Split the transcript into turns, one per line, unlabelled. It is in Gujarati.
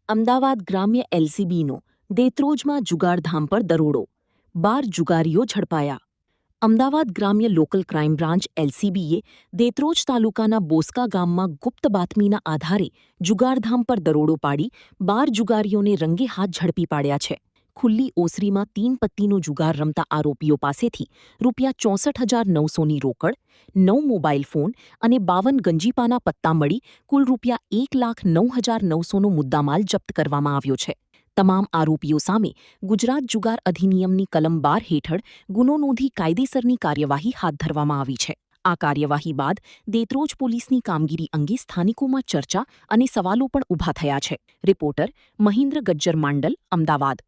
અમદાવાદ ગ્રામ્ય એલસીબીનો દેત્રોજમાં જુગારધામ પર દરોડો, 12 જુગારીઓ ઝડપાયા. અમદાવાદ ગ્રામ્ય લોકલ ક્રાઇમ બ્રાન્ચ એલસીબીએ દેત્રોજ તાલુકાના બોસ્કા ગામમાં ગુપ્ત બાતમીના આધારે જુગારધામ પર દરોડો પાડી 12 જુગારીઓને રંગે હાથ ઝડપી પાડ્યા છે. ખુલ્લી ઓસરીમાં 3 પત્તીનો જુગાર રમતા આરોપીઓ પાસેથી ₹64,900ની રોકડ, 9 મોબાઈલ ફોન અને 52 ગંજીપાના પત્તા મળી કુલ ₹1,09,900નો મુદ્દામાલ જપ્ત કરવામાં આવ્યો છે. તમામ આરોપીઓ સામે ગુજરાત જુગાર અધિનિયમની કલમ 12 હેઠળ ગુનો નોંધી કાયદેસરની કાર્યવાહી હાથ ધરવામાં આવી છે. આ કાર્યવાહી બાદ દેત્રોજ પોલીસની કામગીરી અંગે સ્થાનિકોમાં ચર્ચા અને સવાલો પણ ઊભા થયા છે. રિપોર્ટર મહિન્દ્ર ગજ્જર માંડલ, અમદાવાદ.